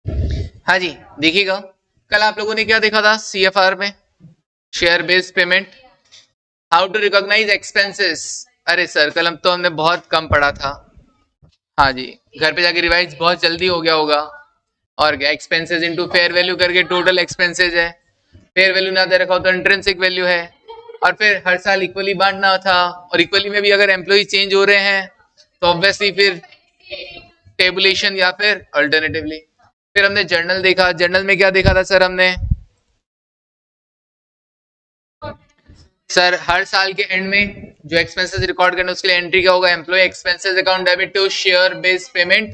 हाँ जी, देखिएगा। कल आप लोगों ने क्या देखा था सीएफआर में? Share based payment. How to recognise expenses. अरे सर, कल हम तो हमने बहुत कम पढ़ा था। हाँ जी, घर पे जाके रिवाइज बहुत जल्दी हो गया होगा। और क्या, एक्सपेंसेस इनटू फेयर वैल्यू करके टोटल एक्सपेंसेस है। फेयर वैल्यू ना दे रखा हो तो इंट्रिंसिक वैल्यू है। और फिर हर साल इक्वली बांटना था, और इक्वली में भी अगर एम्प्लॉय चेंज हो रहे हैं तो ऑब्वियसली फिर टेबुलेशन या फिर अल्टरनेटिवली। फिर हमने जर्नल देखा। जर्नल में क्या देखा था सर हमने? सर, हर साल के एंड में जो एक्सपेंसेस रिकॉर्ड करने उसके लिए एंट्री क्या होगा? Employ expenses account debit to share based payment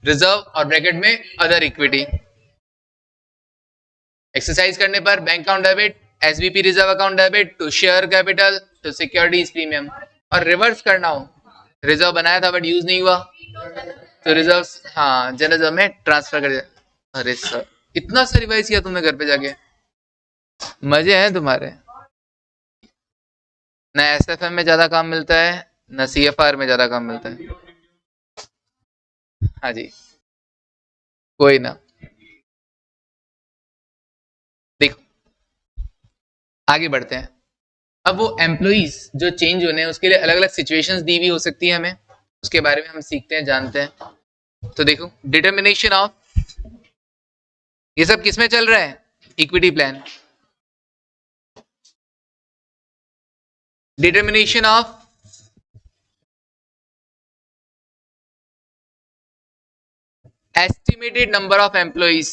reserve और ब्रैकेट में अदर इक्विटी। एक्सरसाइज करने पर bank account debit, SBP reserve account debit to share capital to securities premium. और रिवर्स करना हो, रिजर्व बनाया था बट यूज नहीं हुआ तो रिजर्व, हाँ, जनरल रिजर्व में ट्रांसफर कर दिया। अरे सर, इतना सा रिवाइज किया तुमने घर पे जाके? मजे हैं तुम्हारे। न एसएफएम में ज्यादा काम मिलता है, न सीएफआर में ज्यादा काम मिलता है। हाँ जी, कोई ना। देखो, आगे बढ़ते हैं। अब वो एम्प्लॉइज जो चेंज होने हैं उसके लिए अलग अलग सिचुएशंस दी हुई हो सकती है हमें, उसके बारे में हम सीखते हैं, जानते हैं। तो देखो, डिटर्मिनेशन ऑफ, ये सब किसमें चल रहा है? Equity plan. Determination of estimated number of employees.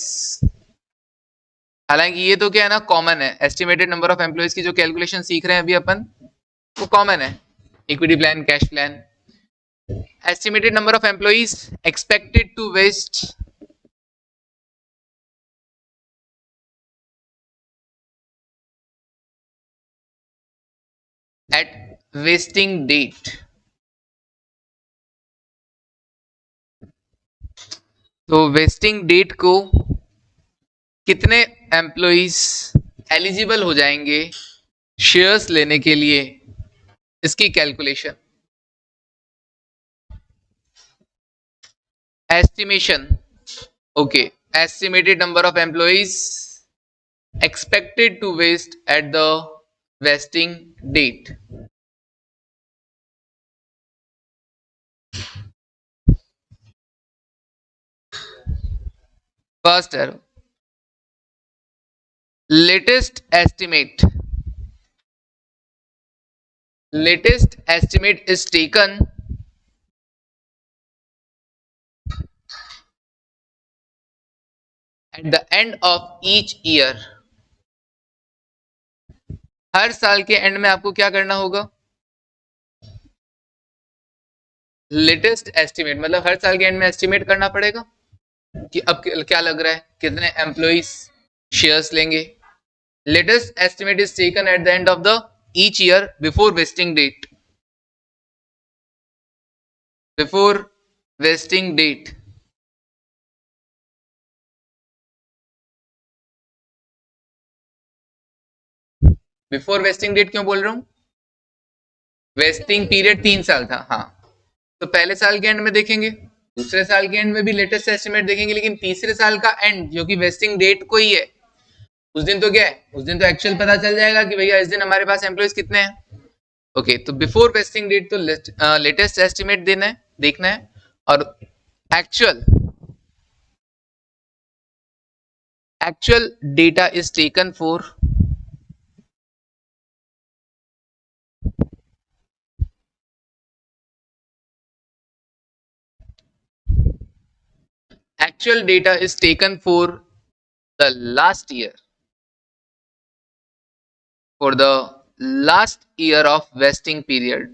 हालांकि ये तो क्या है ना, कॉमन है। एस्टिमेटेड नंबर ऑफ एम्प्लॉइज की जो कैलकुलेशन सीख रहे हैं अभी अपन, वो कॉमन है। Equity plan, cash plan. Estimated number of employees expected to vest at vesting date. तो वेस्टिंग डेट को कितने एम्प्लॉइज एलिजिबल हो जाएंगे शेयर्स लेने के लिए, इसकी calculation. Estimation, okay. Estimated number of employees expected to vest at the vesting date. First arrow, latest estimate. Latest estimate is taken at the end of each year. हर साल के and में आपको क्या करना होगा? लेटेस्ट एस्टिमेट, मतलब हर साल के एंड में एस्टिमेट करना पड़ेगा कि अब क्या लग रहा है, कितने एम्प्लॉइज शेयर्स लेंगे। Latest estimate is taken at the end of the each year before vesting date. Before vesting date. Before vesting date क्यों बोल रहा हूं? वेस्टिंग पीरियड 3 साल था, हाँ। तो पहले साल के एंड में देखेंगे, दूसरे साल के एंड में भी लेटेस्ट एस्टिमेट देखेंगे, लेकिन तीसरे साल का एंड जो कि वेस्टिंग डेट को ही है, उस दिन तो क्या है, उस दिन तो एक्चुअल पता चल जाएगा कि भैया इस दिन हमारे पास एम्प्लॉइज कितने हैं। ओके, तो बिफोर वेस्टिंग डेट तो लेटेस्ट एस्टिमेट देना है, देखना है। और actual actual data is taken for actual data is taken for the last year, for the last year of vesting period.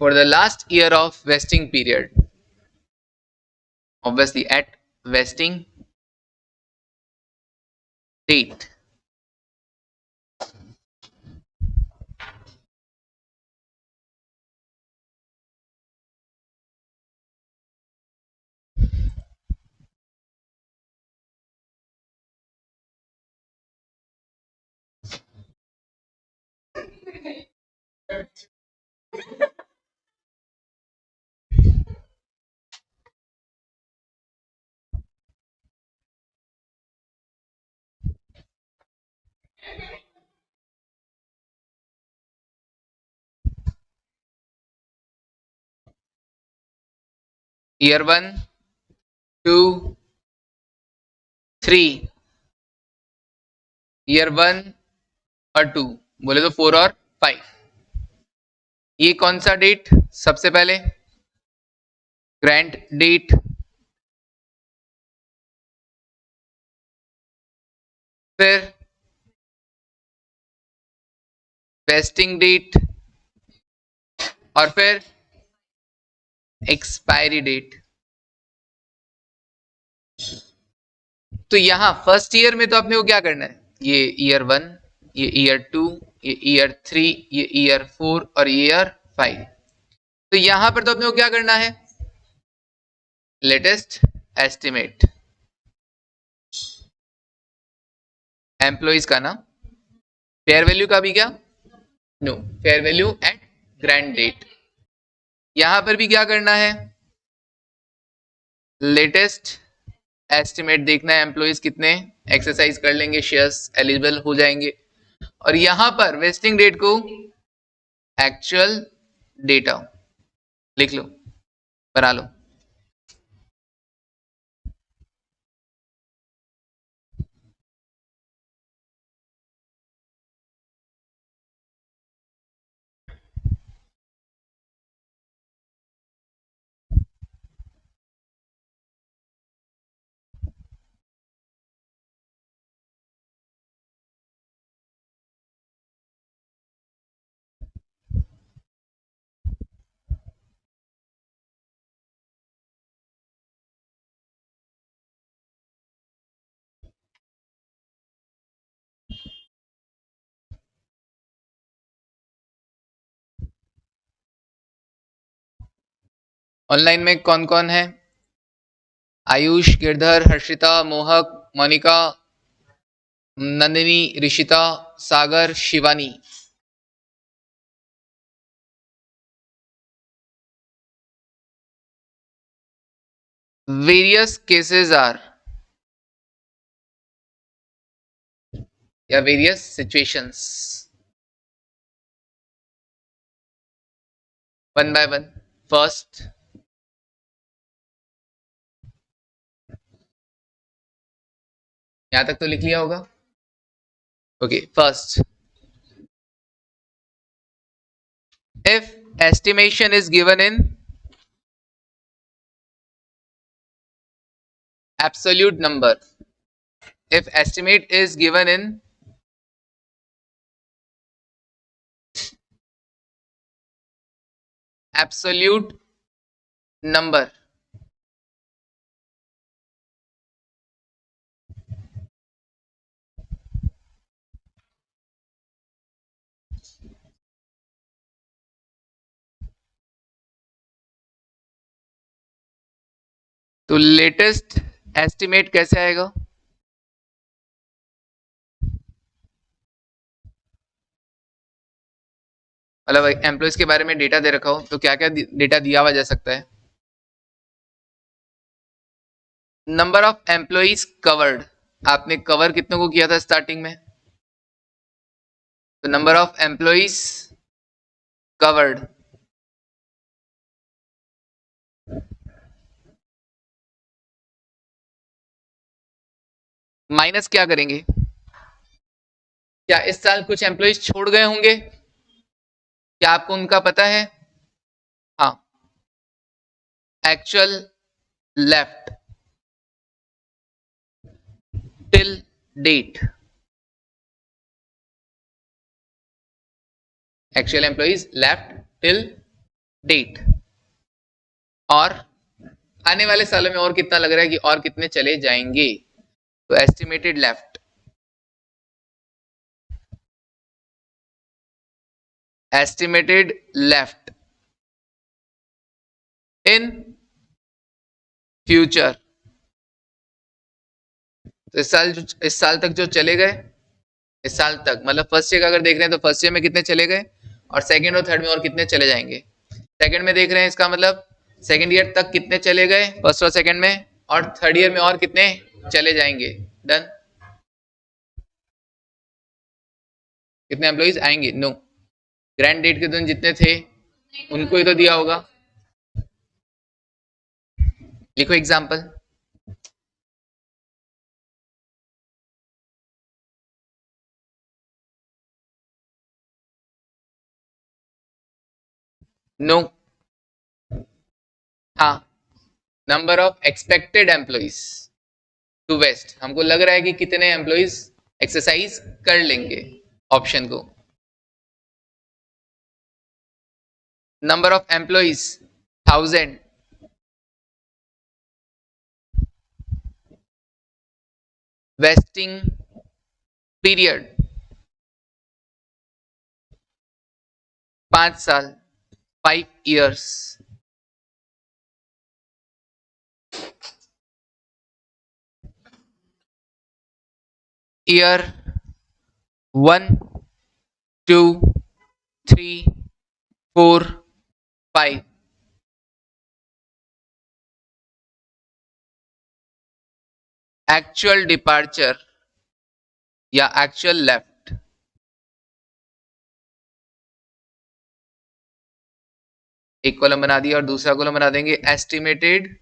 For the last year of vesting period, obviously at vesting date. Year 1, 2, 3, year 1 और 2, बोले तो 4 और 5। ये कौन सा date? सबसे पहले grant date, फिर वेस्टिंग डेट और फिर एक्सपायरी डेट। तो यहां फर्स्ट ईयर में तो अपने को क्या करना है, ये ईयर 1, ये ईयर 2, ये ईयर 3, ये ईयर 4 और ईयर 5। तो यहां पर तो अपने को क्या करना है, लेटेस्ट एस्टिमेट एम्प्लॉइज का ना, फेयर वैल्यू का भी क्या, no, fair value at grant date. यहां पर भी क्या करना है, लेटेस्ट एस्टिमेट देखना है, एम्प्लॉइज कितने एक्सरसाइज कर लेंगे, शेयर्स एलिजिबल हो जाएंगे। और यहां पर वेस्टिंग डेट को एक्चुअल डेटा लिख लो, बना लो। ऑनलाइन में कौन कौन है, आयुष, गिरधर, हर्षिता, मोहक, मोनिका, नंदिनी, ऋषिता, सागर, शिवानी। वेरियस केसेस आर, या various situations, one by one. First, यहां तक तो लिख लिया होगा। Okay, first, if estimation is given in absolute number, if estimate is given in absolute number, तो लेटेस्ट एस्टिमेट कैसे आएगा, मतलब एम्प्लॉयज के बारे में डेटा दे रखा हो तो क्या क्या डेटा दिया हुआ जा सकता है, नंबर ऑफ एम्प्लॉयज कवर्ड, आपने कवर कितनों को किया था स्टार्टिंग में, तो number of employees covered minus क्या करेंगे, क्या इस साल कुछ एम्प्लॉयज छोड़ गए होंगे, क्या आपको उनका पता है, हाँ, actual left till date, actual employees left till date, और आने वाले सालों में और कितना लग रहा है कि और कितने चले जाएंगे, तो estimated left, estimated left in future, तो इस साल तक जो चले गए, इस साल तक मतलब फर्स्ट ईयर का अगर देख रहे हैं तो फर्स्ट ईयर में कितने चले गए, और सेकंड और थर्ड में और कितने चले जाएंगे। सेकंड में देख रहे हैं, इसका मतलब सेकंड ईयर तक कितने चले गए फर्स्ट और सेकंड में, और थर्ड ईयर में और कितने चले जाएंगे। डन। कितने एम्प्लॉइज आएंगे, नो। ग्रैंड डेट के दिन जितने थे उनको ही तो दिया होगा। लिखो एग्जाम्पल। नो। हाँ, number of expected employees to vest, हमको लग रहा है कि कितने एम्प्लॉइज एक्सरसाइज कर लेंगे ऑप्शन को। Number of employees 1000, vesting period 5 साल, 5 years। ईयर 1, 2, 3, 4, 5। एक्चुअल डिपार्चर या एक्चुअल लेफ्ट, एक कॉलम बना दिया और दूसरा कॉलम बना देंगे एस्टिमेटेड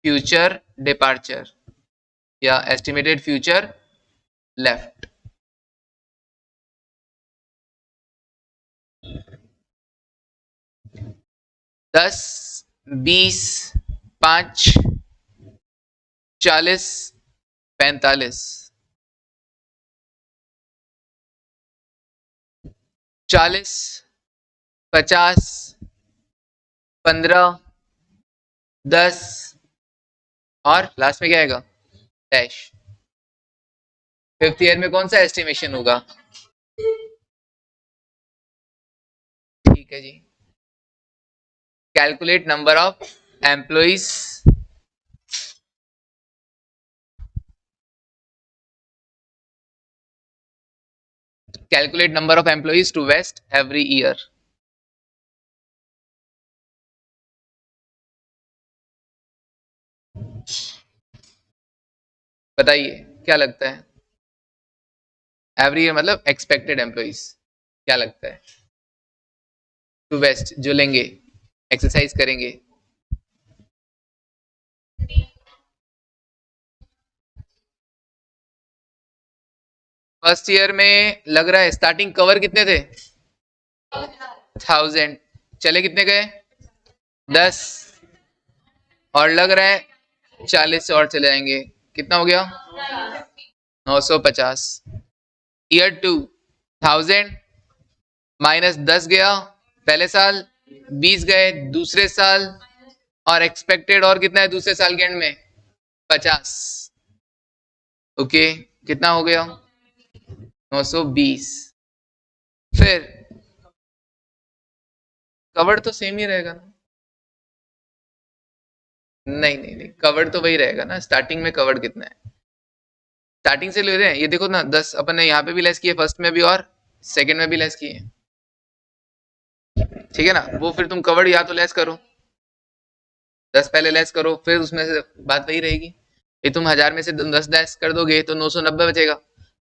फ्यूचर डिपार्चर या एस्टिमेटेड फ्यूचर लेफ्ट। दस, 20, 5, 40, 45, 40, 50, 15, 10 और लास्ट में क्या आएगा, डैश। फिफ्थ ईयर में कौन सा एस्टिमेशन होगा। ठीक है जी। Calculate number of employees calculate number of employees to vest every year। बताइए क्या लगता है। एवरी ईयर मतलब एक्सपेक्टेड एम्प्लॉइज, क्या लगता है। टू वेस्ट जो लेंगे, एक्सरसाइज करेंगे। फर्स्ट ईयर में लग रहा है स्टार्टिंग कवर कितने थे, 1000, चले कितने गए 10, और लग रहा है 40 और चले जाएंगे, कितना हो गया 950। ईयर 2 1000 माइनस 10 गया पहले साल, 20 गए दूसरे साल, और एक्सपेक्टेड और कितना है दूसरे साल के एंड में 50। ओके, कितना हो गया 920। फिर कवर्ड तो सेम ही रहेगा ना, नहीं नहीं नहीं, कवर्ड तो वही रहेगा ना। स्टार्टिंग में कवर्ड कितना है, स्टार्टिंग से ले रहे हैं, ये देखो ना 10 अपन ने यहाँ पे भी लेस किए, फर्स्ट में भी और सेकंड में भी लेस किए, ठीक है ना। वो फिर तुम कवर्ड या तो लेस करो, 10 पहले लेस करो, फिर उसमें से बात वही रहेगी। ये तुम 1000 में से 10 लेस कर दोगे तो 990 बचेगा,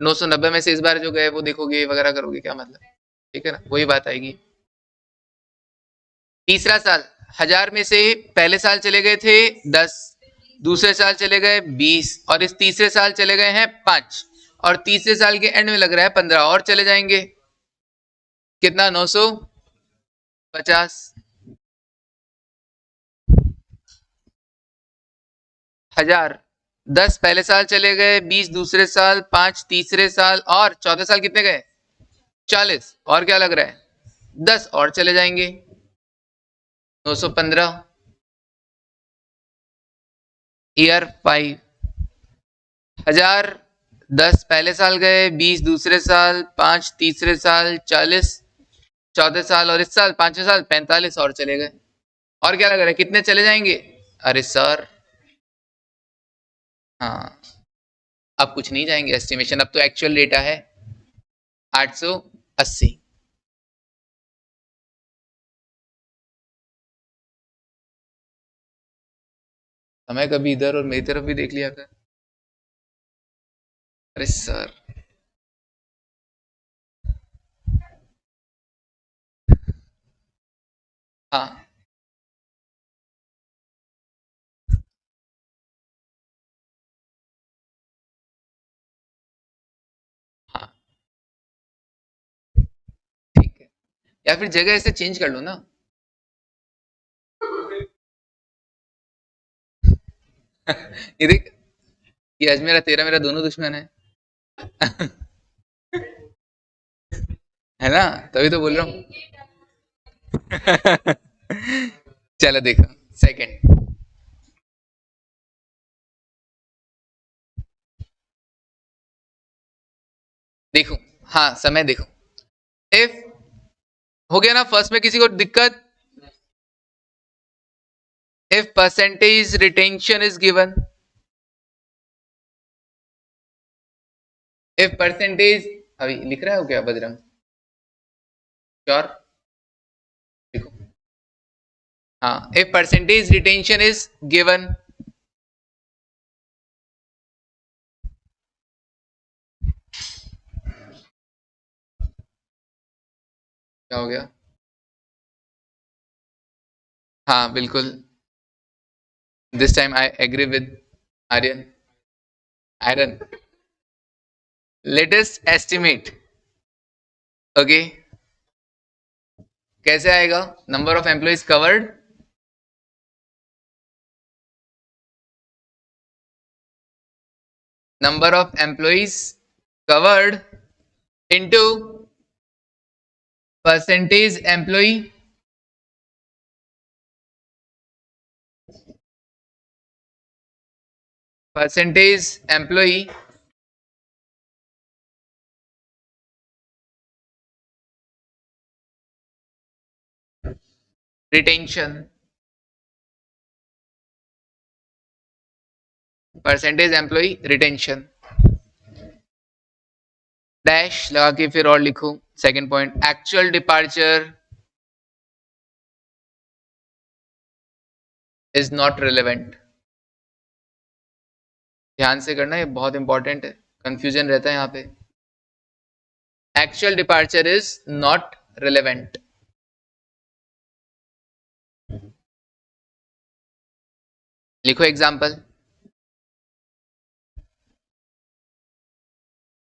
990 में से इस बार जो गए वो देखोगे वगैरह करोगे, क्या मतलब, ठीक है ना, वही बात आएगी। तीसरा साल 1000 में से पहले साल चले गए थे 10, दूसरे साल चले गए 20, और इस तीसरे साल चले गए हैं 5, और तीसरे साल के एंड में लग रहा है 15 और चले जाएंगे, कितना 950। 1000, 10 पहले साल चले गए, 20 दूसरे साल, 5 तीसरे साल, और चौथे साल कितने गए 40, और क्या लग रहा है 10 और चले जाएंगे 915। ईयर 5 1000, 10 पहले साल गए, 20 दूसरे साल, 5 तीसरे साल, 40 चौथे साल, और इस साल पांचवें साल 45 और चले गए, और क्या लग रहा है कितने चले जाएंगे। अरे सर, हाँ, अब कुछ नहीं जाएंगे एस्टिमेशन, अब तो एक्चुअल डेटा है 880। समय कभी इधर और मेरी तरफ भी देख लिया कर। अरे सर, हाँ हाँ ठीक है, या फिर जगह ऐसे चेंज कर लो ना। ये देख, ये आज मेरा तेरा मेरा दोनों दुश्मन है। है ना, तभी तो बोल रहा हूँ। चलो देखो, सेकंड देखो, हाँ समय देखो। इफ हो गया ना, फर्स्ट में किसी को दिक्कत? If percentage retention is given, if percentage, अभी लिख रहा हो क्या बजरंग? श्योर, देखो, हाँ, if percentage retention is given, क्या हो गया? हाँ बिल्कुल, this time I agree with Aryan. आयरन, लेटेस्ट एस्टिमेट। ओके, कैसे आएगा? Number of employees covered, number of employees covered into percentage employ, percentage employ retention, percentage employ retention, dash लगा के फिर और लिखो second point, actual departure is not relevant. ध्यान से करना, ये बहुत इंपॉर्टेंट है, कंफ्यूजन रहता है यहाँ पे। Actual departure is not relevant. लिखो example,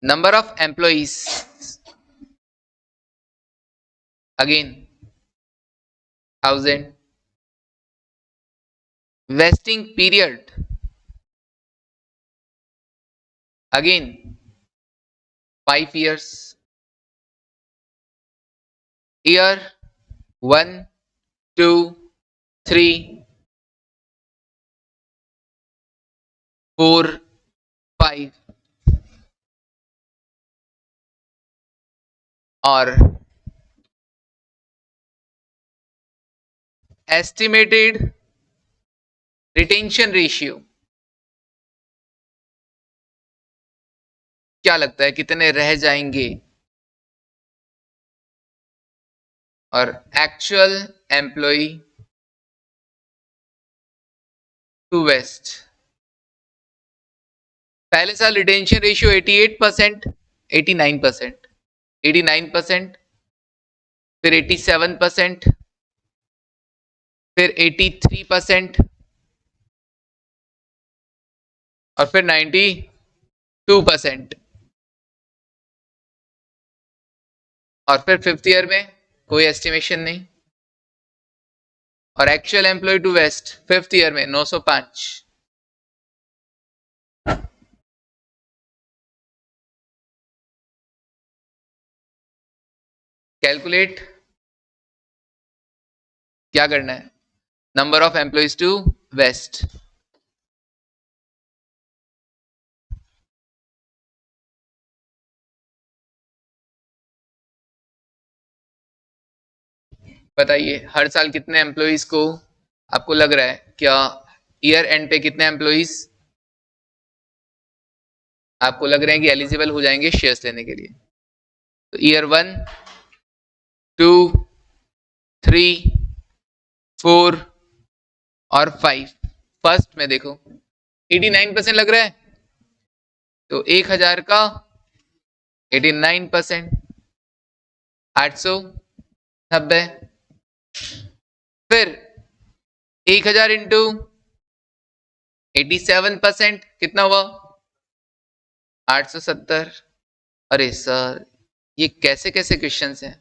number of employees, again 1000, vesting period, again 5 years, year 1 2 3 4 5, और एस्टिमेटेड रिटेंशन रेशियो, क्या लगता है कितने रह जाएंगे? और एक्चुअल एम्प्लॉय टू वेस्ट, पहले साल रिटेंशन रेशियो 88%, 89%, 89%, फिर 87%, फिर 83%, और फिर 92%, और फिर फिफ्थ ईयर में कोई एस्टिमेशन नहीं, और actual employ to vest fifth year में 905। कैलकुलेट, क्या करना है? Number of employees to vest, बताइए हर साल कितने एम्प्लॉइज को आपको लग रहा है, क्या ईयर एंड पे कितने एम्प्लॉइज आपको लग रहे हैं कि एलिजिबल हो जाएंगे शेयर्स लेने के लिए? तो ईयर 1 2 3 4 और 5, फर्स्ट में देखो 89% लग रहा है, तो 1000 का 89%, 890। फिर 1000 इंटू 87% कितना हुआ? 870। अरे सर ये कैसे कैसे क्वेश्चंस हैं?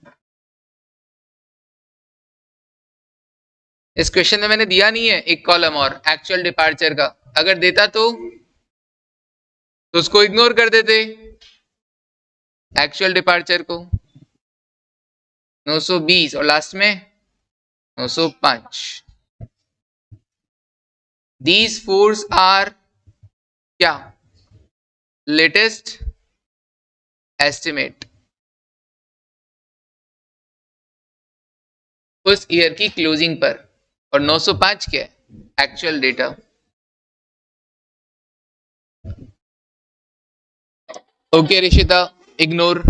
इस क्वेश्चन में मैंने दिया नहीं है एक कॉलम और एक्चुअल डिपार्चर का, अगर देता तो उसको इग्नोर कर देते एक्चुअल डिपार्चर को। 920 और लास्ट में 905। दीज फोर्स आर क्या? लेटेस्ट एस्टिमेट उस ईयर की क्लोजिंग पर, और 905 क्या है? Actual data. Okay Rishita, ignore.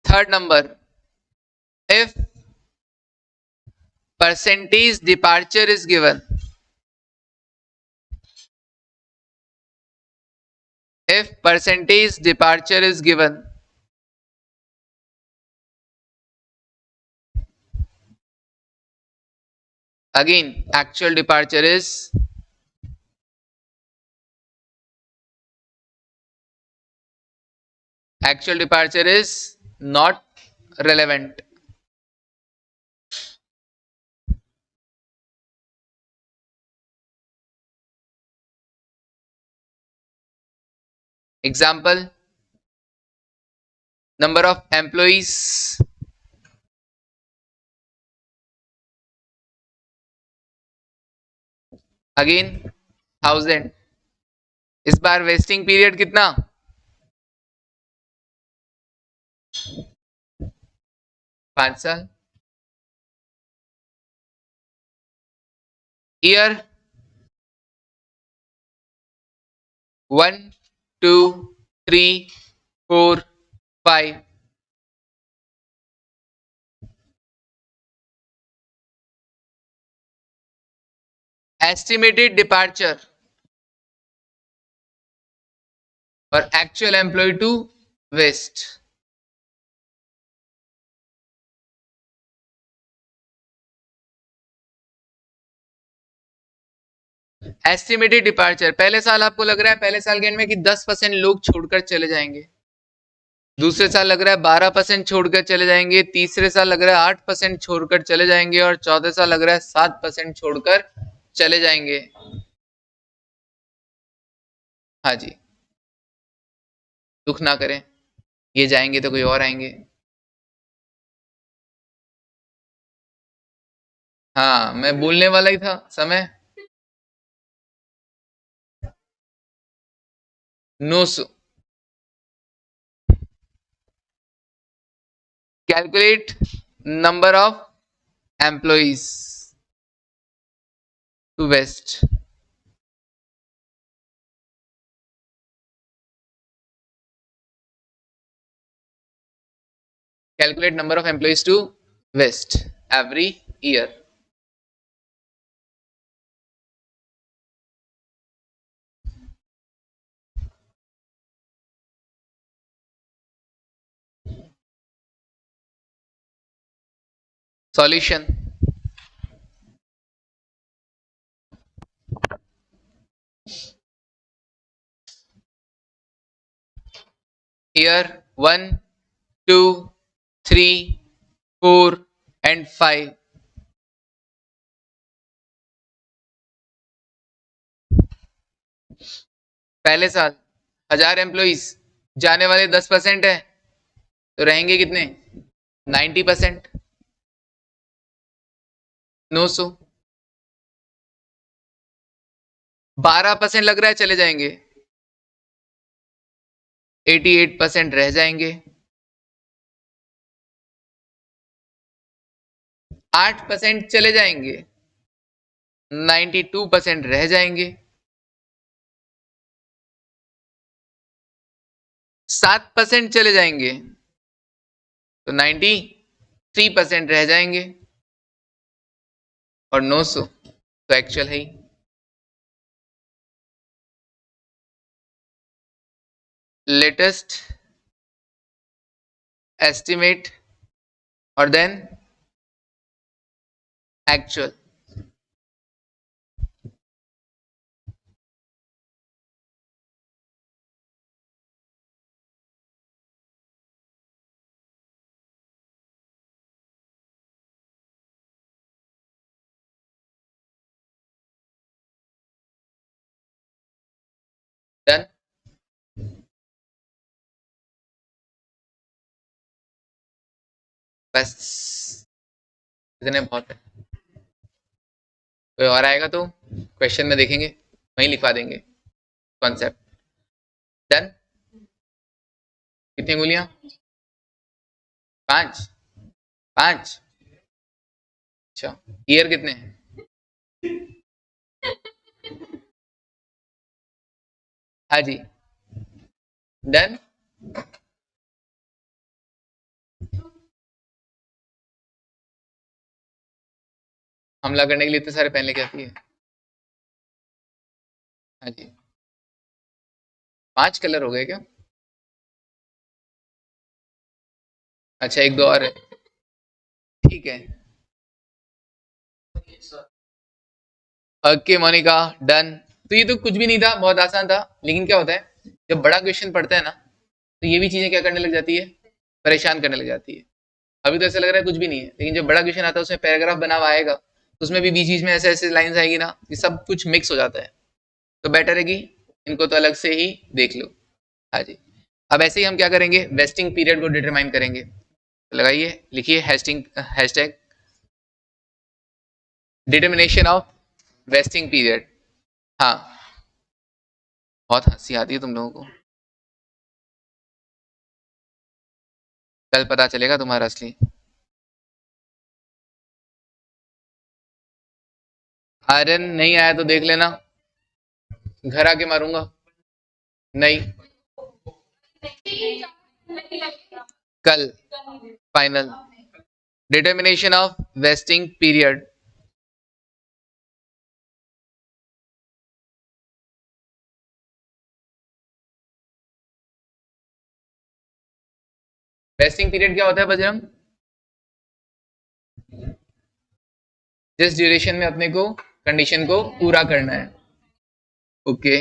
Third number, if percentage departure is given, if percentage departure is given, again actual departure is not relevant. Example, number of employees, again 1000। इस बार vesting period कितना? 5 साल। Year 1 2 3 4 5। Estimated departure और actual employ to vest. Estimated departure, पहले साल आपको लग रहा है पहले साल के एंड में कि 10% लोग छोड़कर चले जाएंगे, दूसरे साल लग रहा है 12% छोड़कर चले जाएंगे, तीसरे साल लग रहा है 8% छोड़कर चले जाएंगे, और चौथे साल लग रहा है 7% छोड़कर चले जाएंगे। हाँ जी, दुख ना करें, ये जाएंगे तो कोई और आएंगे। हाँ मैं बोलने वाला ही था समय। 900। Calculate number of employees to vest. Calculate number of employees to west every year. Solution. Here 1 2 3 4 and 5। पहले साल 1000 एम्प्लॉइज, जाने वाले 10% है, तो रहेंगे कितने? 90%, 900। 12% लग रहा है चले जाएंगे, 88% रह जाएंगे। 8% चले जाएंगे, 92% रह जाएंगे। 7% चले जाएंगे तो 93% रह जाएंगे और 900 तो एक्चुअल है ही। लेटेस्ट एस्टिमेट और देन एक्चुअल। डन। बस इतने बहुत है। कोई और आएगा तो क्वेश्चन में देखेंगे, वहीं लिखवा देंगे कॉन्सेप्ट। डन। कितनी गोलियां? 5। 5। अच्छा, ईयर कितने हैं? हाँ जी। डन। हमला करने के लिए इतने सारे पेन लेके आती है। हाँ जी। 5 कलर हो गए क्या? अच्छा, एक दो और है। ठीक है। Okay Monica, done. तो ये तो कुछ भी नहीं था, बहुत आसान था। लेकिन क्या होता है जब बड़ा क्वेश्चन पढ़ता है ना, तो ये भी चीजें क्या करने लग जाती है, परेशान करने लग जाती है। अभी तो ऐसा लग रहा है कुछ भी नहीं है, लेकिन जब बड़ा क्वेश्चन आता है उसमें पैराग्राफ बना हुआ आएगा तो उसमें भी बीच बीच में ऐसे ऐसे लाइंस आएगी ना कि सब कुछ मिक्स हो जाता है। तो बेटर है कि इनको तो अलग से ही देख लो। हाँ जी। अब ऐसे ही हम क्या करेंगे, वेस्टिंग पीरियड को डिटरमाइन करेंगे। तो लगाइए, लिखिए hashtag determination of vesting period. हाँ, बहुत हंसी आती है तुम लोगों को। कल पता चलेगा तुम्हारा असली। आर्यन नहीं आया तो देख लेना, घर आके मारूंगा। नहीं, कल final. Determination of vesting period. Vesting period क्या होता है बजरंग? जिस ड्यूरेशन में अपने को कंडीशन को पूरा करना है। Okay.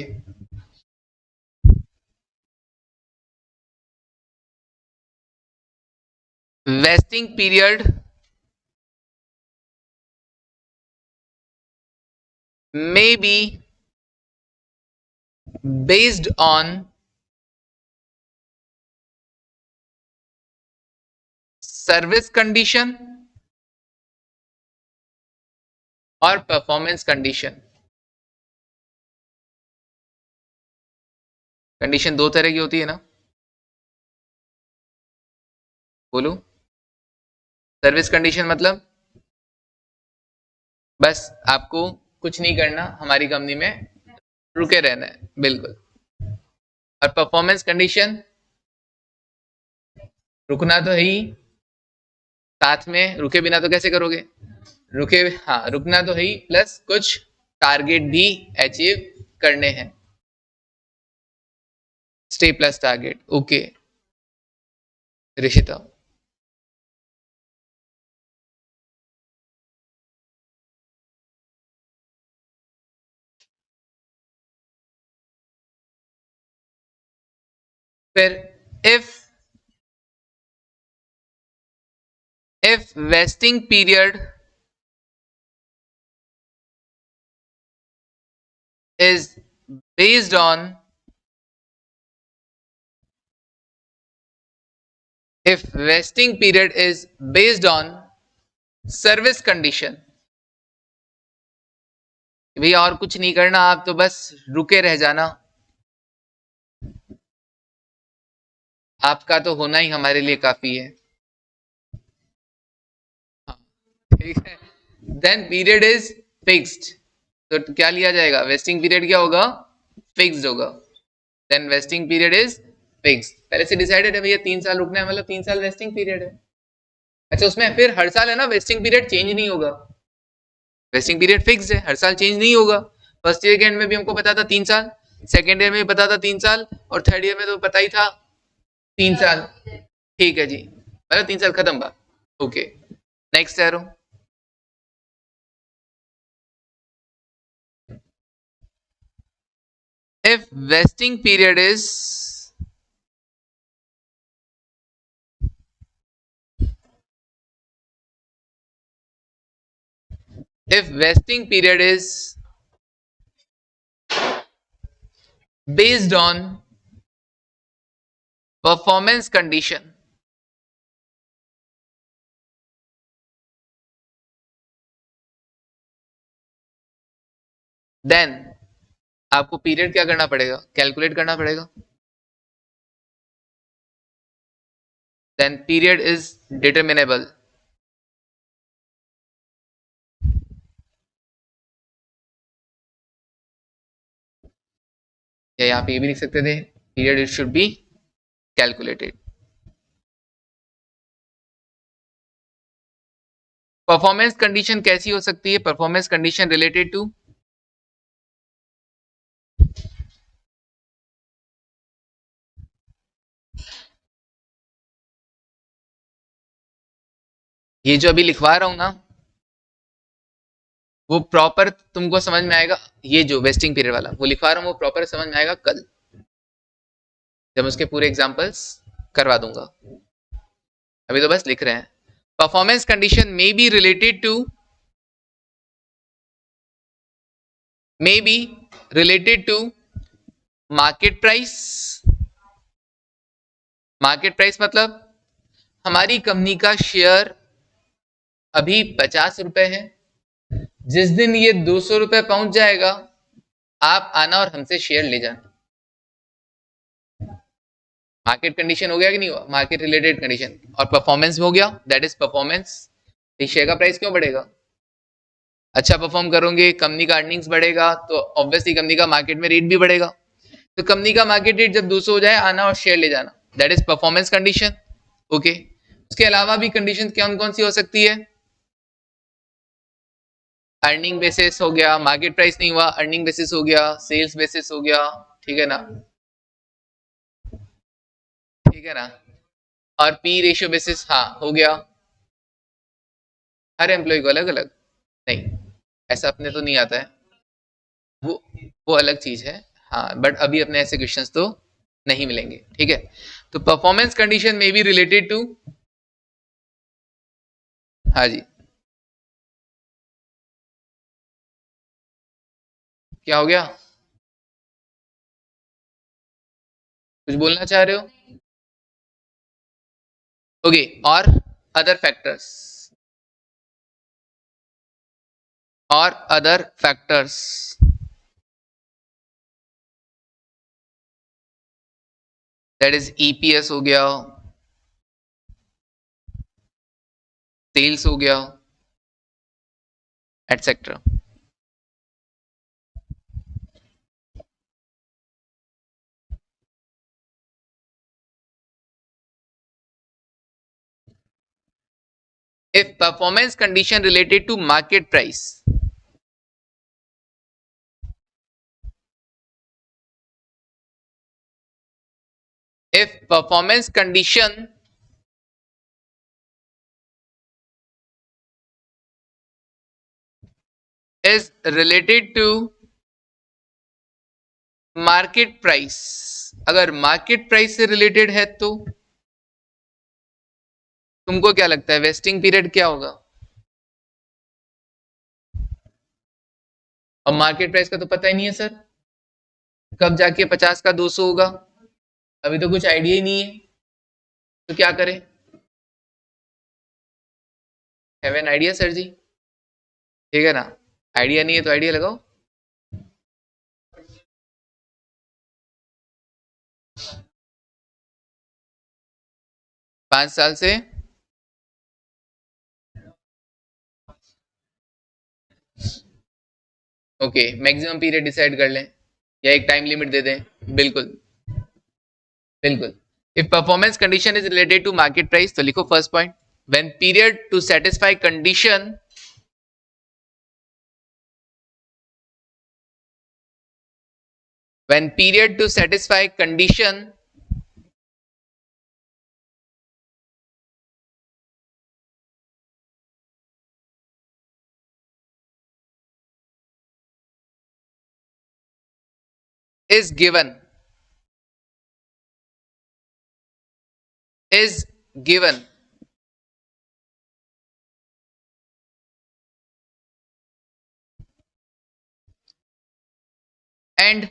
Vesting period may be based on service condition और परफॉर्मेंस कंडीशन। कंडीशन दो तरह की होती है ना, बोलो। सर्विस कंडीशन मतलब बस आपको कुछ नहीं करना, हमारी कंपनी में रुके रहना है, बिल्कुल। और परफॉर्मेंस कंडीशन, रुकना तो है ही, साथ में रुके बिना तो कैसे करोगे, रुके, हाँ रुकना तो है ही, प्लस कुछ टारगेट भी अचीव करने हैं। Stay plus target. Okay Rishita. फिर if vesting period is based on if vesting period is based on service condition, भैया और कुछ नहीं करना, आप तो बस रुके रह जाना, आपका तो होना ही हमारे लिए काफी है। हाँ, ठीक है। देन पीरियड इज फिक्स्ड, तो क्या लिया जाएगा, वेस्टिंग पीरियड क्या होगा, फिक्स्ड होगा। Then vesting period is fix, पहले से डिसाइडेड है भैया 3 साल रुकना है, मतलब 3 साल वेस्टिंग पीरियड है। अच्छा उसमें फिर हर साल है ना वेस्टिंग पीरियड चेंज नहीं होगा, वेस्टिंग पीरियड फिक्स है, हर साल चेंज नहीं होगा। फर्स्ट ईयर के एंड में भी हमको पता था 3 साल, सेकेंड ईयर में भी पता था 3 साल, और थर्ड ईयर में तो पता ही था 3 साल। ठीक है जी, मतलब 3 साल खत्म बात। Okay next arrow. if vesting period is if vesting period is based on performance condition, then आपको पीरियड क्या करना पड़ेगा, कैलकुलेट करना पड़ेगा। then period is determinable, या यहाँ पे ये भी लिख सकते थे period it should be calculated. Performance condition कैसी हो सकती है, परफॉर्मेंस कंडीशन रिलेटेड टू ये जो अभी लिखवा रहा हूं ना वो प्रॉपर तुमको समझ में आएगा, ये जो वेस्टिंग पीरियड वाला वो लिखवा रहा हूं वो प्रॉपर समझ में आएगा कल जब उसके पूरे एग्जांपल्स करवा दूंगा, अभी तो बस लिख रहे हैं। Performance condition may be related to market price. Market price मतलब हमारी कंपनी का शेयर अभी 50 रुपए है, जिस दिन ये 200 रुपए पहुंच जाएगा आप आना और हमसे शेयर ले जाना। मार्केट कंडीशन हो गया कि नहीं हुआ, मार्केट रिलेटेड कंडीशन, और परफॉर्मेंस भी हो गया, दैट इज परफॉर्मेंस। शेयर का प्राइस क्यों बढ़ेगा, अच्छा परफॉर्म करोगे कंपनी का अर्निंग्स बढ़ेगा तो ऑब्वियसली कंपनी का मार्केट में रेट भी बढ़ेगा, तो कंपनी का मार्केट रेट जब 200 हो जाए आना और शेयर ले जाना, that is performance condition. Okay उसके अलावा भी कंडीशन कौन कौन सी हो सकती है, अर्निंग बेसिस हो गया, मार्केट प्राइस नहीं हुआ अर्निंग बेसिस हो गया, सेल्स बेसिस हो गया, ठीक है ना, ठीक है ना, और पी रेशियो बेसिस हाँ हो गया। हर एम्प्लॉय को अलग अलग नहीं, ऐसा अपने तो नहीं आता है, वो वो अलग चीज है। हाँ बट अभी अपने ऐसे क्वेश्चंस तो नहीं मिलेंगे, ठीक है। तो परफॉर्मेंस कंडीशन में बी रिलेटेड टू, हाँ जी क्या हो गया, कुछ बोलना चाह रहे हो। ओके और अदर फैक्टर्स, और other factors that is EPS हो गया, सेल्स हो गया, etcetera. if performance condition related to market price, if performance condition is related to market price, अगर मार्केट प्राइस से रिलेटेड है तो तुमको क्या लगता है वेस्टिंग पीरियड क्या होगा, और मार्केट प्राइस का तो पता ही नहीं है सर, कब जाके 50 का 200 होगा, अभी तो कुछ आइडिया ही नहीं है, तो क्या करें, हैव एन आइडिया सर जी, ठीक है ना, आइडिया नहीं है तो आइडिया लगाओ। 5 साल से ओके मैक्सिमम पीरियड डिसाइड कर लें या एक टाइम लिमिट दे दें, बिल्कुल बिल्कुल। If performance condition is related to market price तो लिखो first point, when period to satisfy condition when period to satisfy condition is given is given and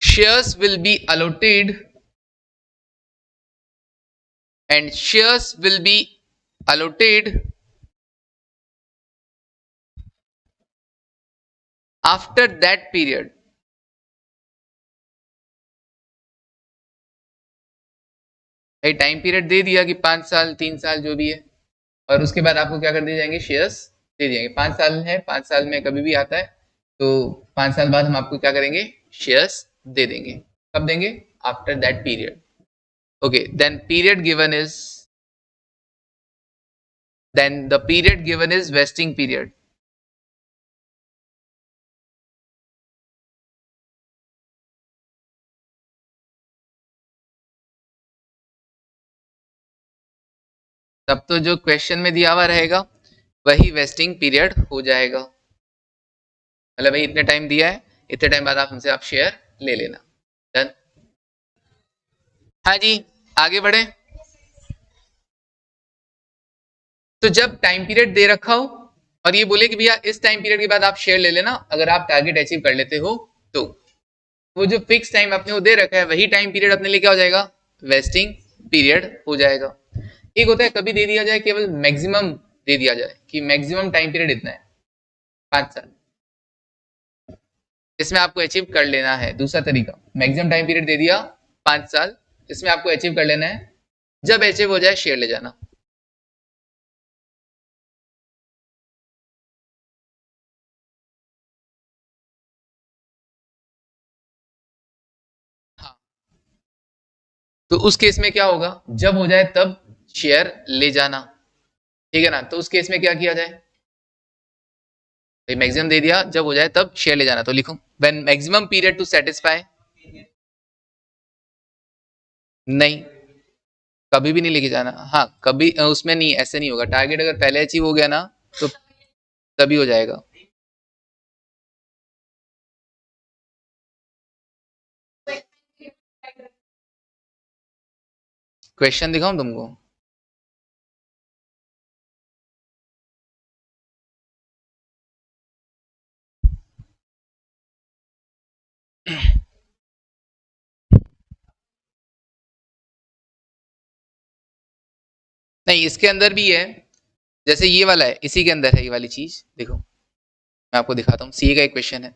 shares will be allotted and shares will be allotted after that period. Time period दे दिया कि 5 साल 3 साल जो भी है, और उसके बाद आपको क्या कर दिए जाएंगे, शेयर्स दे दिए जाएंगे। 5 साल है, 5 साल में कभी भी आता है तो 5 साल बाद हम आपको क्या करेंगे, शेयर्स दे देंगे। कब देंगे, after that period. Okay, then period given is then the period given is vesting period. तब तो जो क्वेश्चन में दिया हुआ रहेगा वही वेस्टिंग पीरियड हो जाएगा। मतलब भाई इतने टाइम दिया है, इतने टाइम बाद आप हमसे आप शेयर ले लेना। डन। हाँ जी, आगे बढ़े। तो जब टाइम पीरियड दे रखा हो और ये बोले कि भैया इस टाइम पीरियड के बाद आप शेयर ले लेना, अगर आप टारगेट अचीव कर लेते हो तो वो जो फिक्स टाइम अपने को दे रखा है वही टाइम पीरियड अपने लिए क्या हो जाएगा, वेस्टिंग पीरियड हो जाएगा। एक होता है कभी दे दिया जाए, केवल मैक्सिमम दे दिया जाए कि मैक्सिमम टाइम पीरियड इतना है 5 साल, इसमें आपको अचीव कर लेना है। दूसरा तरीका, मैक्सिमम टाइम पीरियड दे दिया 5 साल, इसमें आपको अचीव कर लेना है, जब अचीव हो जाए शेयर ले जाना। हाँ, तो उस केस में क्या होगा, जब हो जाए तब शेयर ले जाना, ठीक है ना। तो उस केस में क्या किया जाए, मैक्सिमम दे दिया, जब हो जाए तब शेयर ले जाना। तो लिखो when maximum period to satisfy, नहीं कभी भी नहीं लेके जाना। हाँ कभी उसमें नहीं, ऐसे नहीं होगा। टारगेट अगर पहले अचीव हो गया ना तो तभी हो जाएगा। क्वेश्चन दिखाऊं तुमको, नहीं इसके अंदर भी है, जैसे ये वाला है इसी के अंदर है ये वाली चीज। देखो मैं आपको दिखाता हूँ, सीए का एक क्वेश्चन है,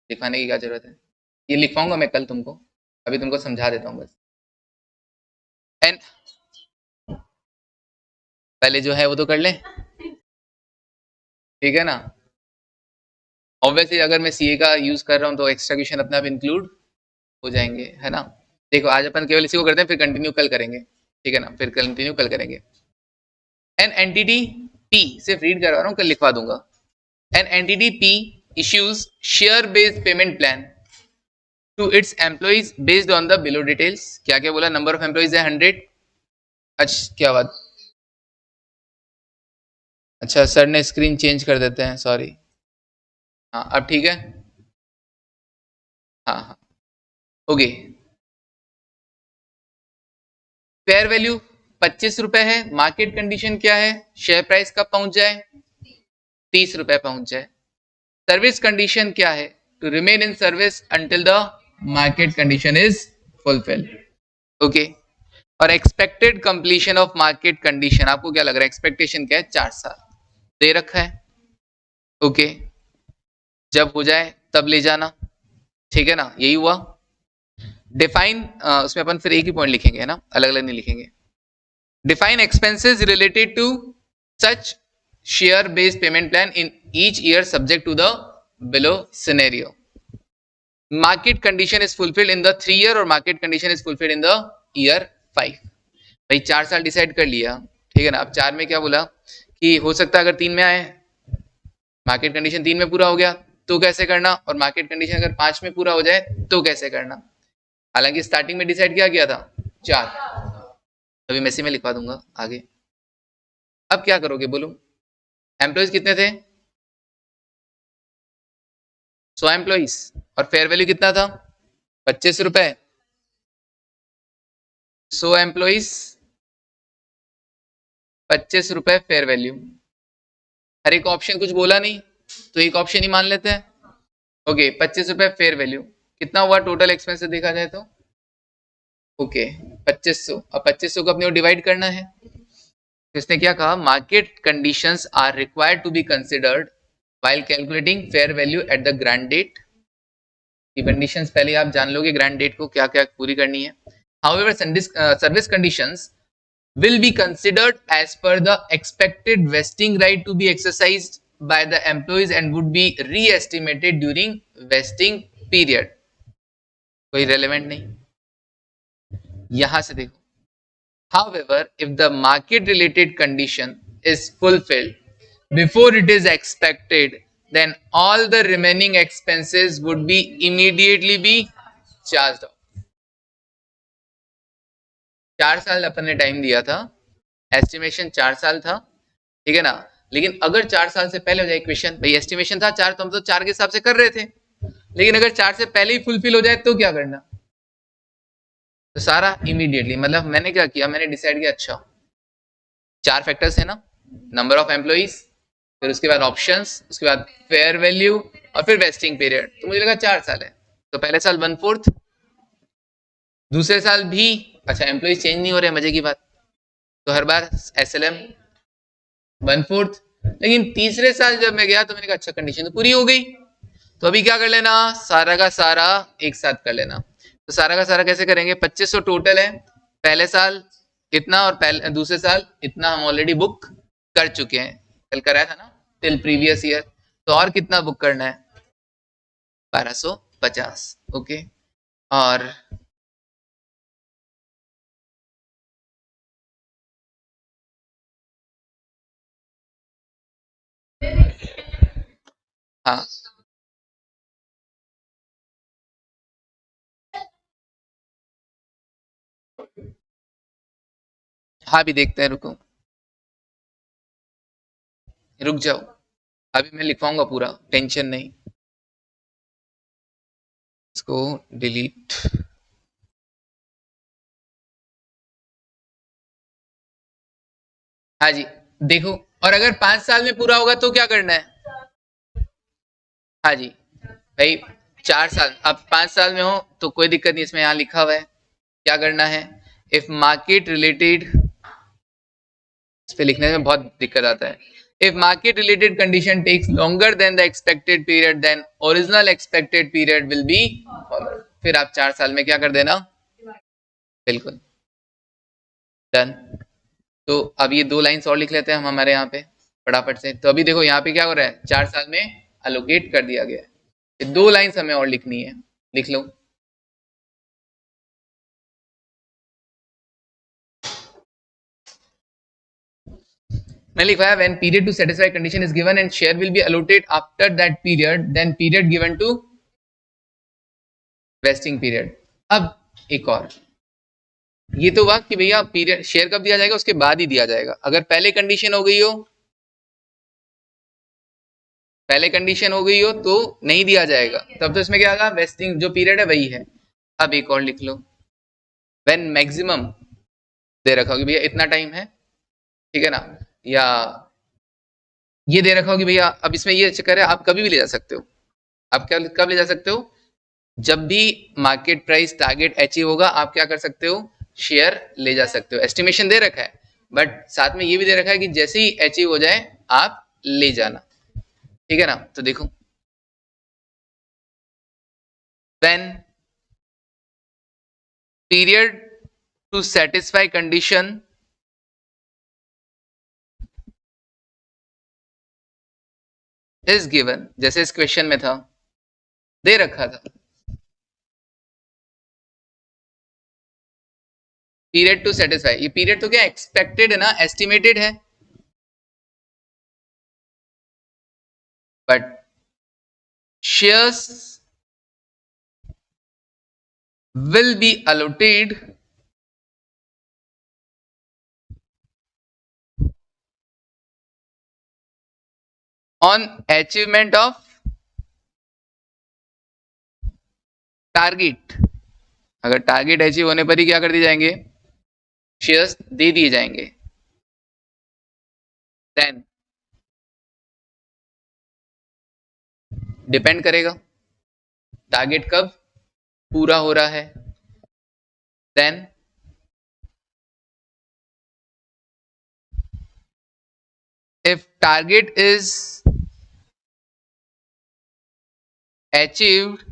दिखाने की क्या जरूरत है, ये लिखवाऊंगा मैं कल तुमको, अभी तुमको समझा देता हूँ बस। एंड पहले जो है वो तो कर ले, ठीक है ना। ऑब्वियसली अगर मैं सीए का यूज कर रहा हूँ तो एक्स्ट्रा क्वेश्चन अपने आप इंक्लूड हो जाएंगे, है ना। देखो आज अपन केवल इसी को करते हैं, फिर कंटिन्यू कल करेंगे, ठीक है ना, फिर कंटिन्यू कल करेंगे। एन एंटिटी पी, सिर्फ रीड करवा रहा हूँ, कल लिखवा दूंगा। An entity P issues share based payment plan to its employees based on the below details। क्या क्या बोला, नंबर ऑफ एम्प्लॉइज है 100। अच्छा क्या बात, अच्छा सर ने स्क्रीन चेंज कर देते हैं, सॉरी। हाँ अब ठीक है, हाँ हाँ ओके। फेयर वैल्यू 25 रुपए है, मार्केट कंडीशन क्या है, शेयर प्राइस कब पहुंच जाए, 30 रुपए पहुंच जाए। सर्विस कंडीशन क्या है, to remain in service until the market condition is fulfilled. Okay, और expected completion of market condition, आपको क्या लग रहा है एक्सपेक्टेशन क्या है, 4 साल दे रखा है। ओके, जब हो जाए तब ले जाना, ठीक है ना, यही हुआ। डिफाइन, उसमें अपन फिर एक ही पॉइंट लिखेंगे, है ना, अलग अलग नहीं लिखेंगे। Define expenses related to such share based payment plan in each year subject to the below scenario. Market condition is fulfilled in the 3 year और market condition is fulfilled in the year 5। भाई 4 साल decide कर लिया, ठीक है ना। अब 4 में क्या बोला कि हो सकता है अगर 3 में आए, मार्केट कंडीशन 3 में पूरा हो गया तो कैसे करना, और मार्केट कंडीशन अगर 5 में पूरा हो जाए तो कैसे करना। हालांकि स्टार्टिंग में डिसाइड क्या किया था 4, अभी मैं इसी में लिखवा दूंगा आगे। अब क्या करोगे बोलो, एम्प्लॉइज कितने थे 100 एम्प्लॉइज, और फेयर वैल्यू कितना था 25 रुपए। 100 एम्प्लॉइज 25 रुपए फेयर वैल्यू। हर एक ऑप्शन कुछ बोला नहीं तो एक ऑप्शन ही मान लेते हैं। ओके 25 रुपए फेयर वैल्यू, कितना हुआ टोटल एक्सपेंस से देखा जाए तो। ओके 2500, अब 2500 को अपने को डिवाइड करना है। तो इसने क्या कहा, market conditions are required to be considered while calculating fair value at the grant date. ये कंडीशंस पहले आप जान लोगे ग्रांट डेट को क्या क्या पूरी करनी है। However service conditions will be considered as per the expected vesting right to be exercised by the employees and would be re-estimated during vesting period। कोई relevant नहीं, यहां से देखो। However, if the market related condition is fulfilled before it is expected, then all the remaining expenses would be immediately be charged off। 4 साल अपन ने time दिया था, estimation 4 साल था, ठीक है ना। लेकिन अगर 4 साल से पहले हो जाए, क्वेश्चन भाई एस्टिमेशन था 4 तो हम तो 4 के हिसाब से कर रहे थे, लेकिन अगर 4 से पहले ही फुलफिल हो जाए तो क्या करना। तो सारा इमीडिएटली, मतलब मैंने क्या किया, मैंने डिसाइड किया अच्छा 4 फैक्टर्स है ना, नंबर ऑफ एम्प्लॉइज, फिर उसके बाद ऑप्शंस, उसके बाद फेयर वैल्यू और फिर वेस्टिंग पीरियड। तो मुझे लगा 4 साल है, तो पहले साल 1/4, दूसरे साल भी अच्छा एम्प्लॉइज चेंज नहीं हो रहे, मजे की बात, तो हर बार SLM 1/4। लेकिन तीसरे साल जब मैं गया तो मैंने कहा अच्छा कंडीशन तो पूरी हो गई, तो अभी क्या कर लेना, सारा का सारा एक साथ कर लेना। तो सारा का सारा कैसे करेंगे, 2500 टोटल है, पहले साल इतना और पहले दूसरे साल इतना हम ऑलरेडी बुक कर चुके हैं, कल कराया था ना टिल प्रीवियस ईयर, तो और कितना बुक करना है 1250। ओके, और हाँ हाँ भी देखते हैं, रुको रुक जाओ, अभी मैं लिखवाऊंगा पूरा, टेंशन नहीं। इसको डिलीट, हाँ जी देखो, और अगर 5 साल में पूरा होगा तो क्या करना है। हाँ जी भाई 4 साल, अब 5 साल में हो तो कोई दिक्कत नहीं, इसमें यहाँ लिखा हुआ है क्या करना है। इफ मार्केट रिलेटेड, इस पे लिखने में बहुत दिक्कत आता है। If market related condition takes longer than the expected period then original expected period will be followed. फिर आप 4 साल में क्या कर देना, बिल्कुल डन। तो अब ये 2 लाइन्स और लिख लेते हैं हम हमारे यहाँ पे फटाफट से। तो अभी देखो यहाँ पे क्या हो रहा है, 4 साल में अलोकेट कर दिया गया है, ये 2 लाइन्स हमें और लिखनी है, लिख लो। मैं लिखवाया when period to satisfy condition is given and share will be allotted after that period then period given to vesting period. अब एक और, ये तो हुआ कि भैया पीरियड शेयर कब दिया जाएगा, उसके बाद ही दिया जाएगा। अगर पहले कंडीशन हो गई हो, पहले कंडीशन हो गई हो तो नहीं दिया जाएगा, तब तो इसमें क्या होगा, वेस्टिंग जो पीरियड है वही है। अब एक और लिख लो, व्हेन मैक्सिमम दे रखा होगी भैया इतना टाइम है, ठीक है ना, या ये दे रखा होगी भैया, अब इसमें ये चक्कर है आप कभी भी ले जा सकते हो। आप क्या कब ले जा सकते हो, जब भी मार्केट प्राइस टारगेट अचीव होगा आप क्या कर सकते हो, शेयर ले जा सकते हो। एस्टिमेशन दे रखा है, बट साथ में ये भी दे रखा है कि जैसे ही अचीव हो जाए आप ले जाना, ठीक है ना। तो देखो when period to satisfy condition is given, जैसे इस क्वेश्चन में था दे रखा था पीरियड टू सेटिस्फाई, ये पीरियड तो क्या एक्सपेक्टेड है ना, एस्टिमेटेड है, but shares will be allotted on achievement of target. अगर टारगेट अचीव होने पर ही क्या कर दिए जाएंगे, शेयर्स दे दिए जाएंगे। देन डिपेंड करेगा टारगेट कब पूरा हो रहा है। Then if target is achieved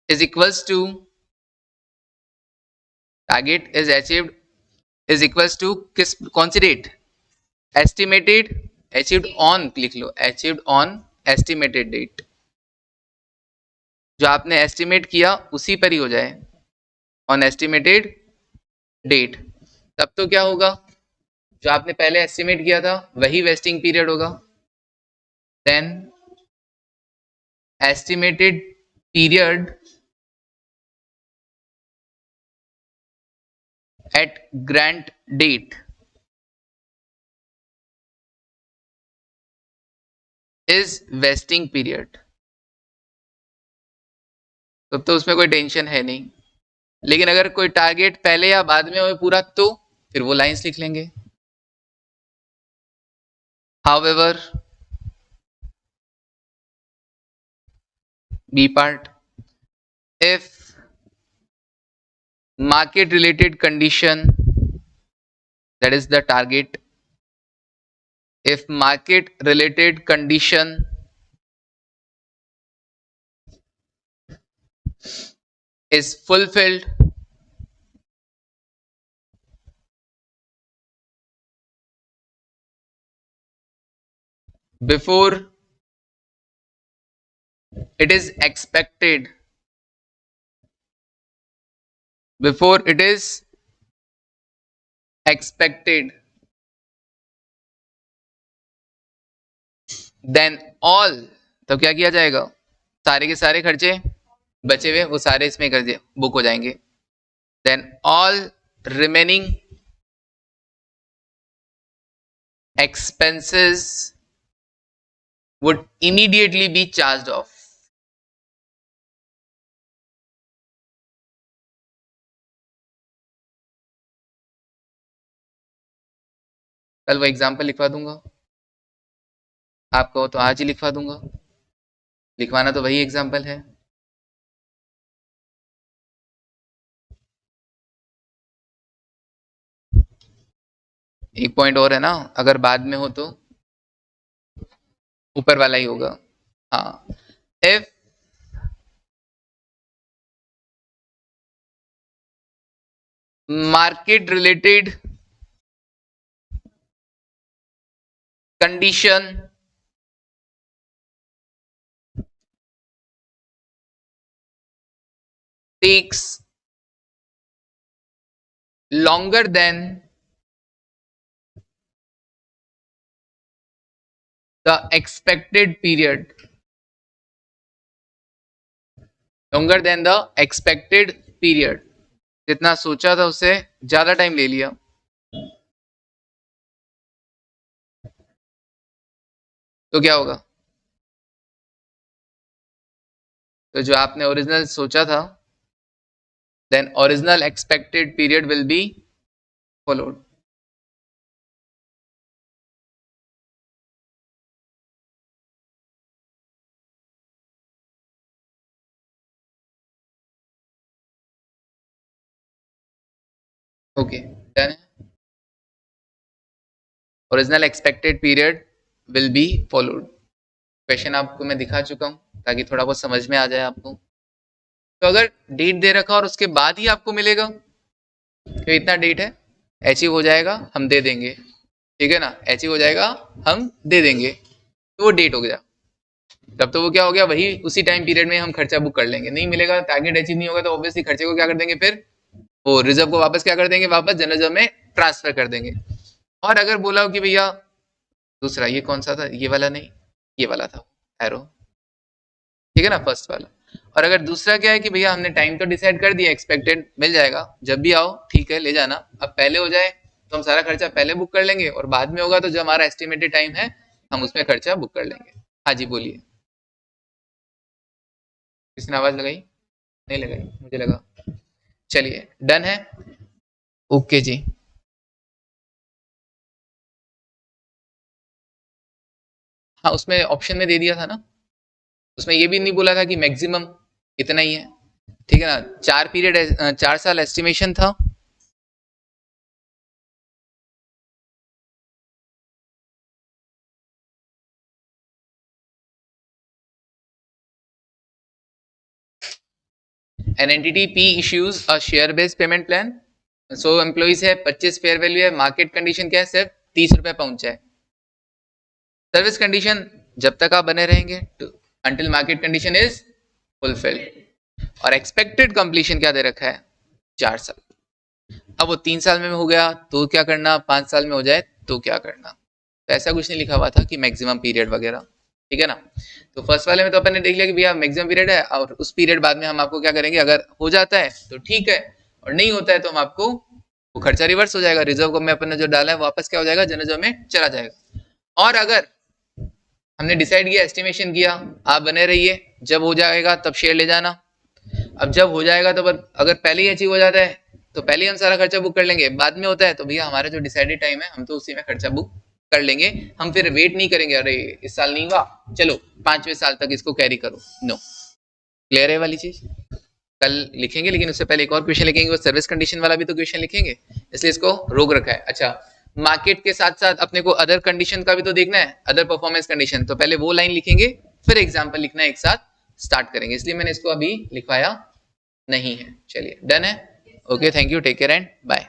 is equals to target is achieved is equals to किस कौन सी डेट, एस्टिमेटेड, अचीव्ड ऑन लिख लो, अचीव्ड ऑन एस्टिमेटेड डेट, जो आपने एस्टिमेट किया उसी पर ही हो जाए, ऑन एस्टिमेटेड डेट। तब तो क्या होगा, जो आपने पहले एस्टिमेट किया था वही वेस्टिंग पीरियड होगा। Then estimated period at grant date is vesting period. तब तो उसमें कोई टेंशन है नहीं। लेकिन अगर कोई टारगेट पहले या बाद में हो पूरा तो फिर वो लाइंस लिख लेंगे। However, B part, if market related condition, that is the target, if market related condition is fulfilled, before it is expected, before it is expected, then all, तो क्या किया जाएगा, सारे के सारे खर्चे बचे हुए वो सारे इसमें कर दिए बुक हो जाएंगे। Then all remaining expenses would immediately be charged off। कल वो एग्जाम्पल लिखवा दूंगा, आप कहो तो आज ही लिखवा दूंगा, लिखवाना तो वही एग्जाम्पल है। एक पॉइंट और है ना, अगर बाद में हो तो ऊपर वाला ही होगा। हाँ, if market related condition takes longer than the expected period, longer than the expected period, जितना सोचा था उससे ज्यादा टाइम ले लिया, तो क्या होगा, तो जो आपने ओरिजिनल सोचा था, then original expected period will be followed. Okay, done है, original expected period will be followed. Question आपको मैं दिखा चुका हूं ताकि थोड़ा बहुत समझ में आ जाए आपको। तो अगर डेट दे रखा और उसके बाद ही आपको मिलेगा कि इतना डेट है, अचीव हो जाएगा हम दे देंगे, ठीक है ना, अचीव हो जाएगा हम दे देंगे, तो वो डेट हो गया। तब तो वो क्या हो गया, वही उसी टाइम पीरियड में हम खर्चा बुक कर लेंगे। नहीं मिलेगा, टारगेट अचीव नहीं होगा, तो ऑब्वियसली खर्चे को क्या कर देंगे, फिर वो रिजर्व को वापस क्या कर देंगे, वापस जनरल रिजर्व में ट्रांसफर कर देंगे। और अगर बोला हो कि भैया दूसरा ये कौन सा था, ये वाला नहीं, ये वाला था एरो, ठीक है ना, फर्स्ट वाला। और अगर दूसरा क्या है कि भैया हमने टाइम तो डिसाइड कर दिया, एक्सपेक्टेड मिल जाएगा, जब भी आओ ठीक है ले जाना। अब पहले हो जाए तो हम सारा खर्चा पहले बुक कर लेंगे, और बाद में होगा तो जो हमारा एस्टिमेटेड टाइम है हम उसमें खर्चा बुक कर लेंगे। हाँ जी बोलिए, किसने आवाज लगाई? नहीं लगाई, मुझे लगा। चलिए डन है, ओके जी। हाँ उसमें ऑप्शन में दे दिया था ना, उसमें ये भी नहीं बोला था कि मैक्सिमम इतना ही है, ठीक है ना। 4 पीरियड, 4 साल एस्टिमेशन था। An entity P issues a share based payment plan. So employees है, 25 फेयर वैल्यू है, मार्केट कंडीशन क्या है, सिर्फ 30 रुपए पहुंचा है। सर्विस कंडीशन जब तक आप बने रहेंगे, until market condition is fulfilled. और एक्सपेक्टेड कंप्लीशन क्या दे रखा है, 4 साल। अब वो 3 साल में हो गया तो क्या करना, 5 साल में हो जाए तो क्या करना, तो ऐसा कुछ नहीं लिखा हुआ था कि मैक्सिमम पीरियड वगैरह, ठीक है ना। तो फर्स्ट वाले में तो अपन ने देख लिया कि भैया मैक्सिमम पीरियड है, और उस पीरियड बाद में हम आपको क्या करेंगे, अगर हो जाता है तो ठीक है, और नहीं होता है तो हम आपको वो खर्चा रिवर्स हो जाएगा, रिजर्व को में अपन ने जो डाला है वापस क्या हो जाएगा, जनरल रिजर्व में चला जाएगा। और अगर हमने डिसाइड किया, एस्टिमेशन किया, आप बने रहिए, जब हो जाएगा तब शेयर ले जाना। अब जब हो जाएगा तो अगर पहले ही अचीव हो जाता है तो पहले ही हम सारा खर्चा बुक कर लेंगे, बाद में होता है तो भैया हमारा जो डिसाइडेड टाइम है हम तो उसी में खर्चा बुक कर लेंगे। हम फिर वेट नहीं करेंगे, अरे इस साल नहीं हुआ चलो 5वें साल तक इसको कैरी करो, नो। क्लियर है वाली चीज, कल लिखेंगे, लेकिन उससे पहले एक और क्वेश्चन लिखेंगे, वो सर्विस कंडीशन वाला भी तो क्वेश्चन लिखेंगे, इसलिए इसको रोक रखा है। अच्छा, मार्केट के साथ साथ अपने को अदर कंडीशन का भी तो देखना है, अदर परफॉर्मेंस कंडीशन, तो पहले वो लाइन लिखेंगे फिर एग्जाम्पल लिखना एक साथ स्टार्ट करेंगे, इसलिए मैंने इसको अभी लिखवाया नहीं है। चलिए डन है, okay, thank you, take care and bye.